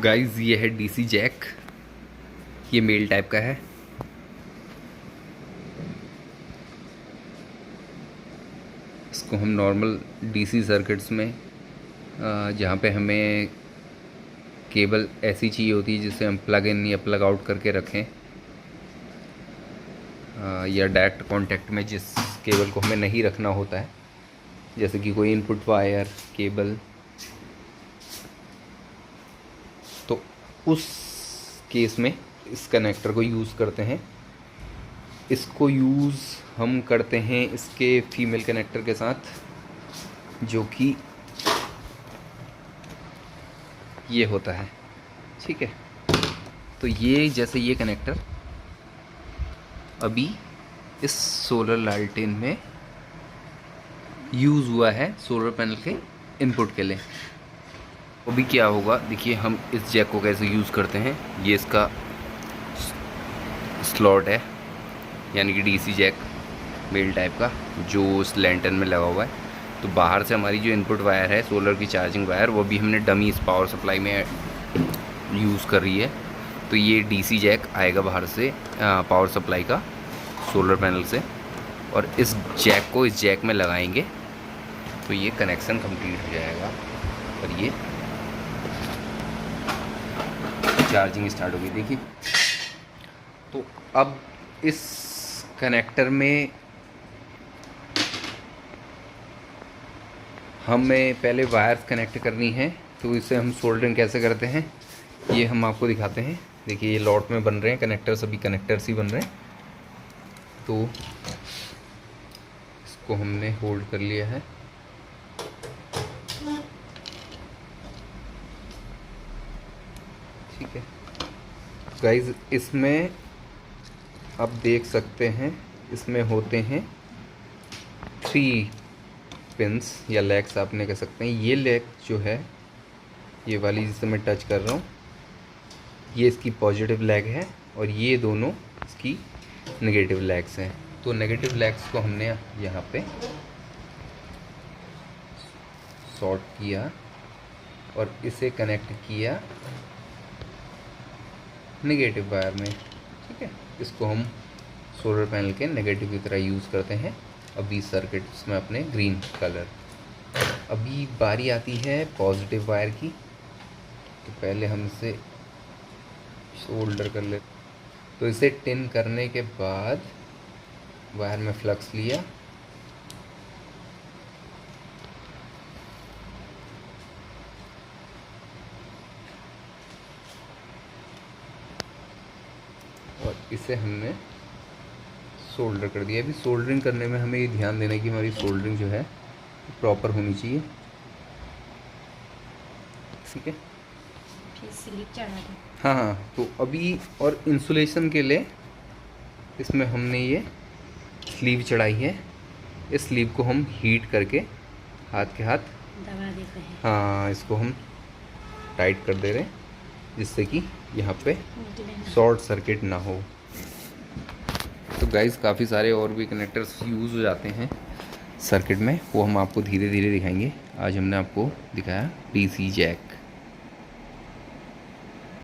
Guys ये है DC Jack, ये मेल टाइप का है। इसको हम नॉर्मल डीसी सर्किट्स में जहाँ पे हमें केबल ऐसी चाहिए होती है जिसे हम प्लग इन या प्लग आउट करके रखें, या डायरेक्ट कांटेक्ट में जिस केबल को हमें नहीं रखना होता है, जैसे कि कोई इनपुट वायर केबल, तो उस केस में इस कनेक्टर को यूज़ करते हैं। इसको यूज़ हम करते हैं इसके फीमेल कनेक्टर के साथ, जो कि ये होता है, ठीक है। तो ये जैसे ये कनेक्टर अभी इस सोलर लालटेन में यूज़ हुआ है सोलर पैनल के इनपुट के लिए। अभी क्या होगा देखिए, हम इस जैक को कैसे यूज़ करते हैं। ये इसका स्लॉट है, यानी कि डीसी जैक मेल टाइप का, जो इस लैंटर्न में लगा हुआ है। तो बाहर से हमारी जो इनपुट वायर है सोलर की चार्जिंग वायर, वो भी हमने डमी इस पावर सप्लाई में यूज़ कर रही है। तो ये डीसी जैक आएगा बाहर से पावर सप्लाई का सोलर पैनल से, और इस जैक को इस जैक में लगाएंगे तो ये कनेक्शन कंप्लीट हो जाएगा और ये चार्जिंग स्टार्ट होगी। देखिए, तो अब इस कनेक्टर में हमें पहले वायर्स कनेक्ट करनी है। तो इसे हम सोल्डरिंग कैसे करते हैं ये हम आपको दिखाते हैं। देखिए, ये लॉट में बन रहे हैं कनेक्टर, सभी कनेक्टर्स ही बन रहे हैं। तो इसको हमने होल्ड कर लिया है। ठीक है गाइस, इसमें आप देख सकते हैं इसमें होते हैं 3 पिंस या लेग्स आपने कह सकते हैं। ये लेग जो है, ये वाली जिसे मैं टच कर रहा हूँ, ये इसकी पॉजिटिव लेग है और ये दोनों इसकी नेगेटिव लेग्स हैं। तो नेगेटिव लेग्स को हमने यहाँ पे शॉर्ट किया और इसे कनेक्ट किया नेगेटिव वायर में, ठीक है। इसको हम सोलर पैनल के नेगेटिव की तरह यूज़ करते हैं। अभी सर्किट्स में अपने ग्रीन कलर। अभी बारी आती है पॉजिटिव वायर की। तो पहले हम इसे शोल्डर कर ले। तो इसे टिन करने के बाद वायर में फ्लक्स लिया, और इसे हमने सोल्डर कर दिया। अभी सोल्डरिंग करने में हमें ये ध्यान देना है कि हमारी सोल्डरिंग जो है प्रॉपर होनी चाहिए, ठीक है। स्लीव चढ़ा दो। हाँ हाँ, तो अभी और इंसुलेशन के लिए इसमें हमने ये स्लीव चढ़ाई है। इस स्लीव को हम हीट करके हाथ के हाथ दबा देते हैं। हाँ, इसको हम टाइट कर दे रहे हैं जिससे कि यहाँ पे शॉर्ट सर्किट ना हो। तो गाइस, काफ़ी सारे और भी कनेक्टर्स यूज़ हो जाते हैं सर्किट में, वो हम आपको धीरे धीरे दिखाएंगे। आज हमने आपको दिखाया डीसी जैक।